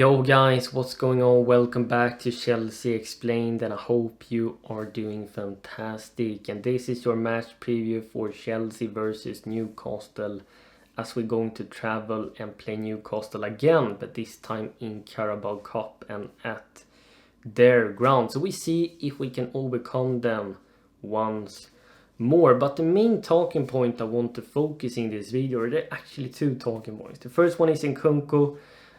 Yo guys, what's going on? Welcome back to Chelsea Explained, and I hope you are doing fantastic. And this is your match preview for Chelsea versus Newcastle, as we're going to travel and play Newcastle again, but this time in Carabao Cup and at their ground. So we see if we can overcome them once more. But the main talking point I want to focus in this video, there are actually two talking points. The first one is Nkunku,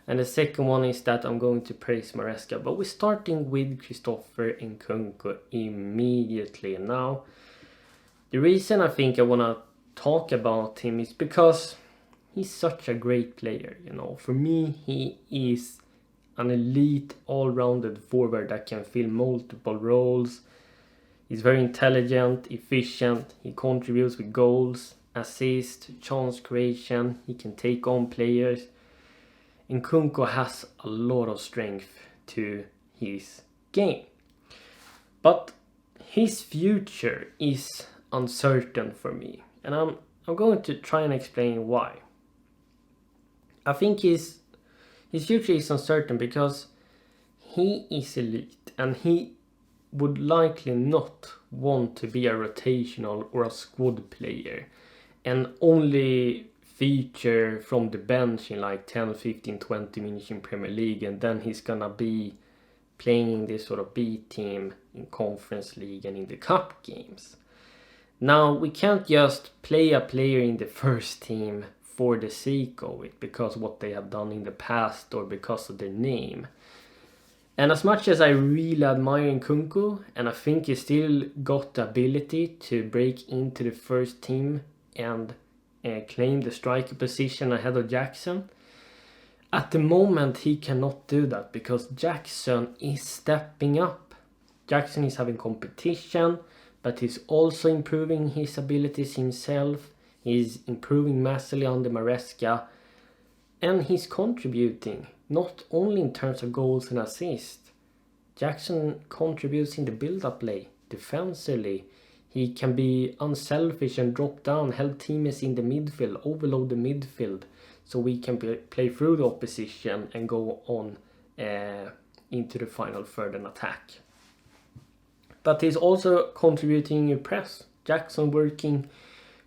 and the second one is that I'm going to praise Maresca. But we're starting with Christopher Nkunku immediately. Now, the reason I think I want to talk about him is because he's such a great player. For me, he is an elite all-rounded forward that can fill multiple roles. He's very intelligent, efficient. He contributes with goals, assists, chance creation. He can take on players. Nkunku has a lot of strength to his game. But his future is uncertain for me. And I'm going to try and explain why. I think his future is uncertain because he is elite and he would likely not want to be a rotational or a squad player and only feature from the bench in like 10, 15, 20 minutes in Premier League, and then he's gonna be playing in this sort of B team in Conference League and in the cup games. Now, we can't just play a player in the first team for the sake of it, because what they have done in the past or because of their name. And as much as I really admire Nkunku, and I think he still got the ability to break into the first team and claim the striker position ahead of Jackson, at the moment he cannot do that because Jackson is stepping up. Jackson is having competition, but he's also improving his abilities himself. He's improving massively under Maresca, and he's contributing not only in terms of goals and assists. Jackson contributes in the build-up play, defensively. He can be unselfish and drop down, help teammates in the midfield, overload the midfield, so we can play through the opposition and go on into the final third and attack. But he's also contributing in press. Jackson working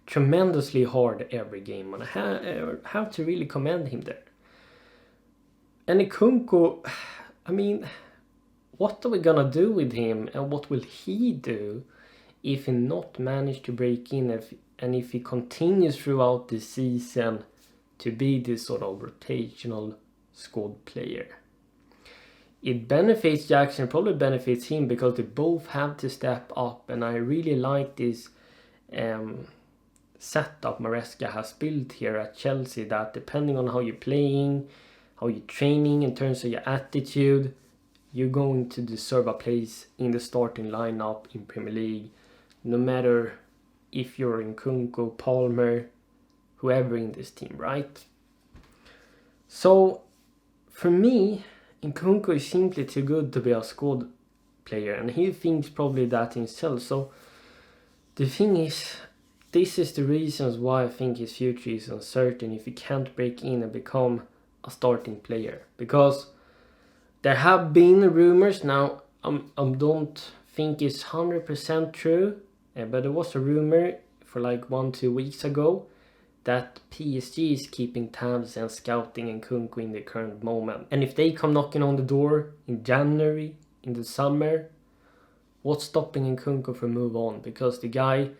tremendously hard every game, and I have to really commend him there. And Nkunku, I mean, what are we gonna do with him, and what will he do if he not manage to break in, and if he continues throughout the season to be this sort of rotational squad player? It benefits Jackson, probably benefits him, because they both have to step up, and I really like this setup Maresca has built here at Chelsea, that depending on how you're playing, how you're training, in terms of your attitude, you're going to deserve a place in the starting lineup in Premier League, no matter if you're Nkunku, Palmer, whoever in this team, right? So, for me, Nkunku is simply too good to be a squad player, and he thinks probably that himself. So, the thing is, this is the reasons why I think his future is uncertain if he can't break in and become a starting player. Because there have been rumors, now I don't think it's 100% true, but there was a rumor for like 1-2 weeks ago that PSG is keeping tabs and scouting Nkunku in the current moment. And if they come knocking on the door in January, in the summer, what's stopping Nkunku from move on? Because the guy,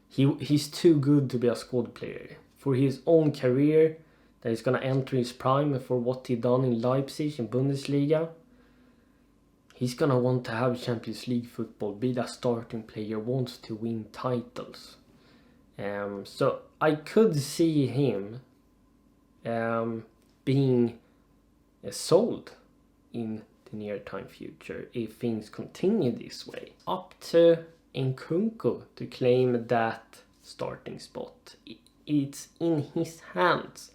he's too good to be a squad player. For his own career, that he's going to enter his prime, and for what he done in Leipzig in Bundesliga, he's going to want to have Champions League football, be that starting player, wants to win titles. So I could see him being sold in the near-time future if things continue this way. Up to Nkunku to claim that starting spot. It's in his hands.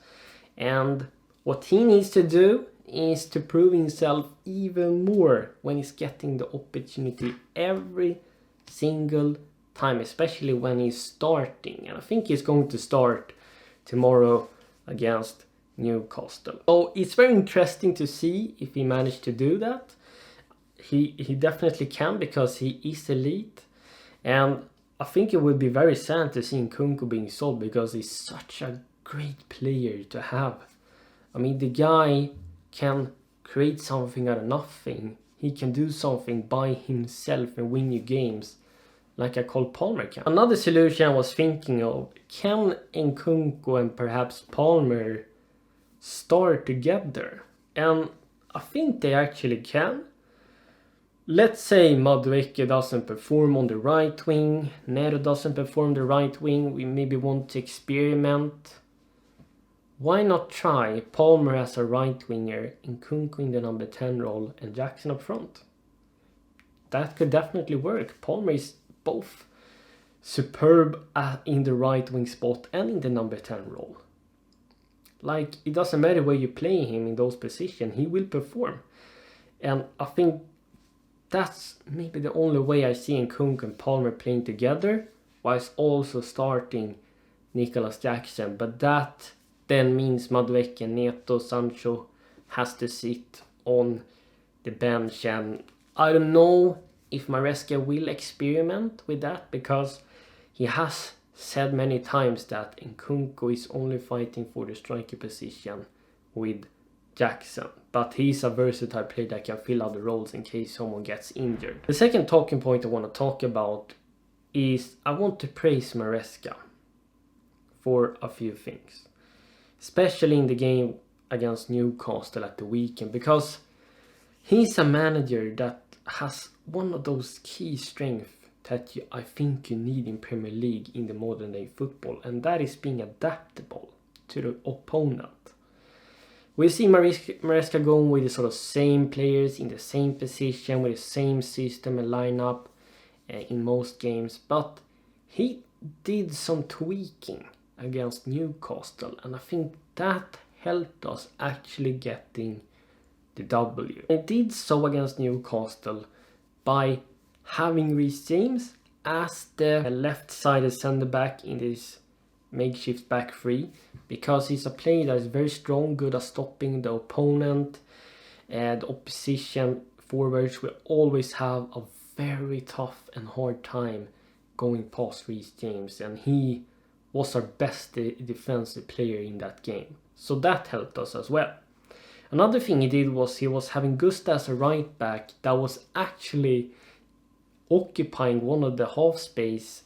And what he needs to do is to prove himself even more when he's getting the opportunity every single time, especially when he's starting. And I think he's going to start tomorrow against Newcastle. So it's very interesting to see if he managed to do that. He definitely can, because he is elite. And I think it would be very sad to see Nkunku being sold, because he's such a great player to have. I mean, the guy can create something out of nothing. He can do something by himself and win you games like a Cole Palmer can. Another solution I was thinking of, can Nkunku and perhaps Palmer start together? And I think they actually can. Let's say Madueke doesn't perform on the right wing, Nero doesn't perform the right wing, we maybe want to experiment. Why not try Palmer as a right winger, Nkunku in the number 10 role, and Jackson up front? That could definitely work. Palmer is both superb in the right wing spot and in the number 10 role. Like, it doesn't matter where you play him in those positions, he will perform. And I think that's maybe the only way I see Nkunku and Palmer playing together, whilst also starting Nicholas Jackson. But that then means Madueke, Neto, Sancho has to sit on the bench. And I don't know if Maresca will experiment with that, because he has said many times that Nkunku is only fighting for the striker position with Jackson. But he's a versatile player that can fill other roles in case someone gets injured. The second talking point I want to talk about is I want to praise Maresca for a few things. Especially in the game against Newcastle at the weekend, because he's a manager that has one of those key strengths that I think you need in Premier League in the modern day football, and that is being adaptable to the opponent. We see Maresca going with the sort of same players in the same position with the same system and lineup in most games, but he did some tweaking against Newcastle, and I think that helped us actually getting the W. He did so against Newcastle by having Reece James as the left-sided centre-back in this makeshift back three, because he's a player that is very strong, good at stopping the opponent. The opposition forwards will always have a very tough and hard time going past Reece James, and he was our best defensive player in that game. So that helped us as well. Another thing he did was he was having Gusta as a right back that was actually occupying one of the half space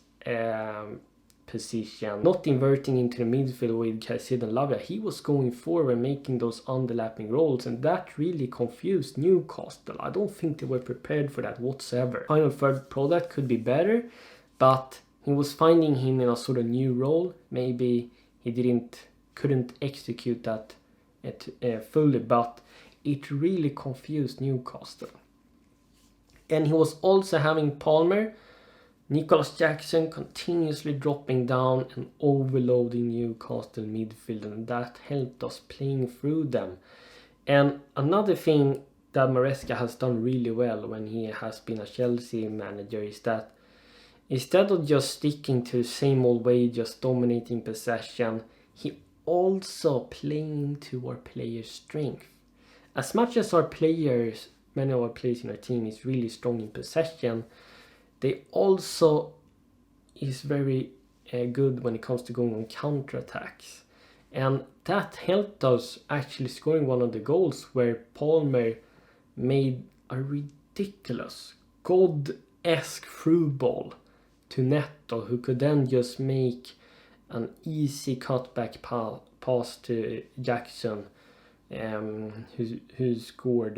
position, not inverting into the midfield with Caicedo and Lavia. He was going forward, making those underlapping roles, and that really confused Newcastle. I don't think they were prepared for that whatsoever. Final third product could be better, but he was finding him in a sort of new role. Maybe he couldn't execute that fully, but it really confused Newcastle. And he was also having Palmer, Nicholas Jackson continuously dropping down and overloading Newcastle midfield, and that helped us playing through them. And another thing that Maresca has done really well when he has been a Chelsea manager is that instead of just sticking to the same old way, just dominating possession, he also playing to our players' strength. As much as many of our players in our team is really strong in possession, they also is very good when it comes to going on counter-attacks. And that helped us actually scoring one of the goals where Palmer made a ridiculous, God-esque through ball to Neto, who could then just make an easy cutback pass to Jackson, who scored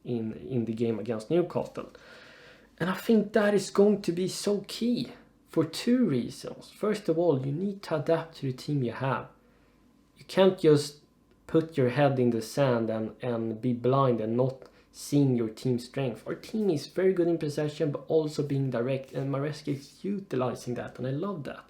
in the game against Newcastle. And I think that is going to be so key for two reasons. First of all, you need to adapt to the team you have. You can't just put your head in the sand and be blind and not seeing your team's strength. Our team is very good in possession, but also being direct, and Maresca is utilizing that, and I love that.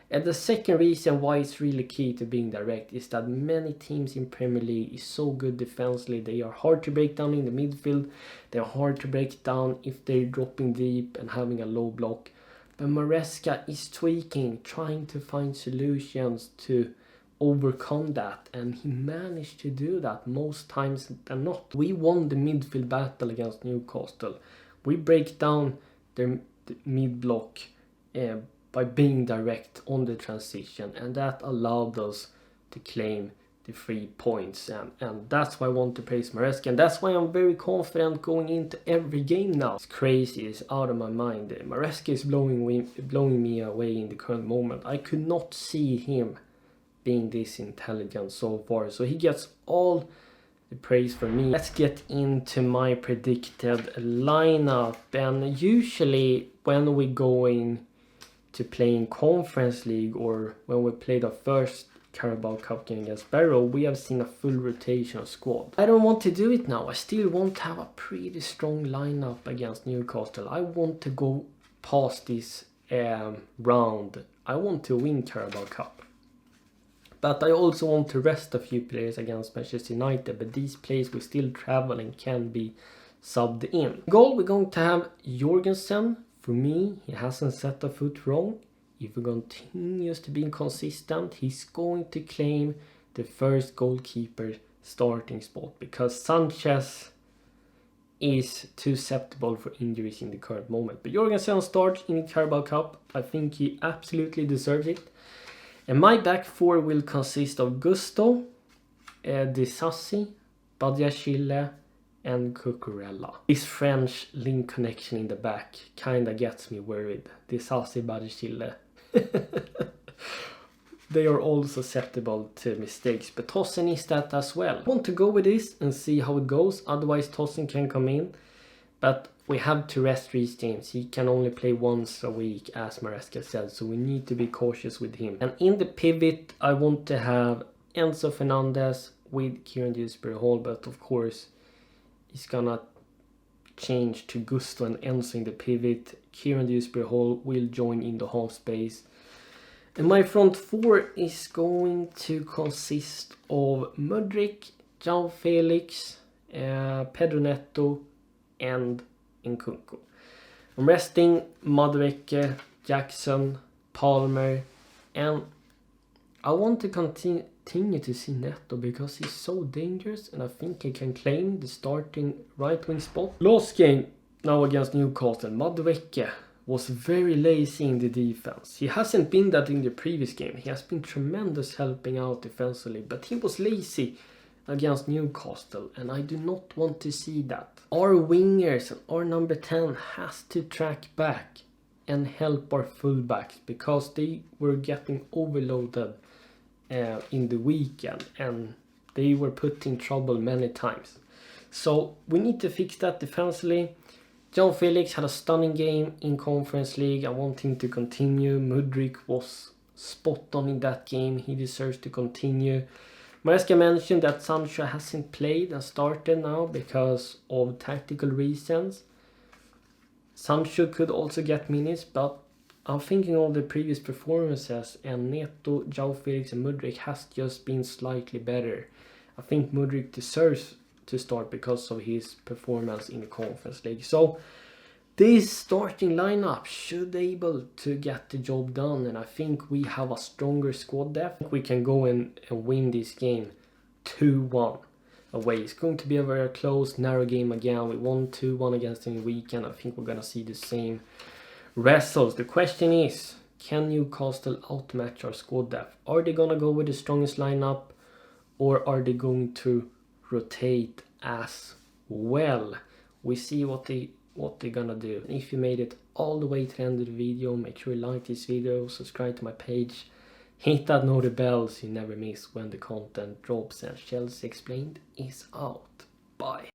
And the second reason why it's really key to being direct is that many teams in Premier League is so good defensively. They are hard to break down in the midfield. They are hard to break down if they're dropping deep and having a low block. But Maresca is tweaking, trying to find solutions to overcome that, and he managed to do that most times than not. We won the midfield battle against Newcastle. We break down their mid block by being direct on the transition, and that allowed us to claim the 3 points, and that's why I want to praise Maresca, and that's why I'm very confident going into every game now. It's crazy, it's out of my mind. Maresca is blowing me away in the current moment. I could not see him being this intelligent so far, so he gets all the praise from me. Let's get into my predicted lineup, and usually when we go in to play in Conference League, or when we played our first Carabao Cup game against Barrow, we have seen a full rotation squad. I don't want to do it now. I still want to have a pretty strong lineup against Newcastle. I want to go past this round. I want to win Carabao Cup. But I also want to rest a few players against Manchester United, but these players will still travel and can be subbed in. Goal, we're going to have Jorgensen. For me, he hasn't set a foot wrong. If he continues to be inconsistent, he's going to claim the first goalkeeper starting spot, because Sanchez is too susceptible for injuries in the current moment. But Jorgensen starts in the Carabao Cup. I think he absolutely deserves it. And my back four will consist of Gusto, Disasi, Badiashile, and Cucurella. This French link connection in the back kinda gets me worried. Disasi, Badiashile. They are all susceptible to mistakes, but Tossen is that as well. I want to go with this and see how it goes, otherwise Tossen can come in. But we have to rest Reece James. He can only play once a week, as Maresca said, so we need to be cautious with him. And in the pivot, I want to have Enzo Fernandez with Kieran Dewsbury-Hall, but of course, he's gonna change to Gusto and Enzo in the pivot. Kieran Dewsbury-Hall will join in the half space. And my front four is going to consist of Mudryk, João Felix, Pedro Neto, and Nkunku. I'm resting Madueke, Jackson, Palmer, and I want to continue to see Neto because he's so dangerous, and I think he can claim the starting right wing spot. Last game now against Newcastle, Madueke was very lazy in the defense. He hasn't been that in the previous game. He has been tremendous helping out defensively, but he was lazy against Newcastle, and I do not want to see that. Our wingers and our number 10 has to track back and help our fullbacks, because they were getting overloaded in the weekend and they were put in trouble many times. So we need to fix that defensively. João Felix had a stunning game in Conference League. I want him to continue. Mudryk was spot on in that game. He deserves to continue. Maresca mentioned that Sancho hasn't played and started now because of tactical reasons. Sancho could also get minutes, but I'm thinking of the previous performances, and Neto, João Felix and Mudryk has just been slightly better. I think Mudryk deserves to start because of his performance in the Conference League. So this starting lineup should be able to get the job done, and I think we have a stronger squad depth. I think we can go in and win this game 2-1 away. It's going to be a very close, narrow game again. We won 2-1 against them in the weekend. I think we're going to see the same results. The question is, can Newcastle outmatch our squad depth? Are they going to go with the strongest lineup, or are they going to rotate as well? We see what they're gonna do. And if you made it all the way to the end of the video, make sure you like this video, subscribe to my page, hit that notification bell so you never miss when the content drops. And Chelsea Explained is out. Bye.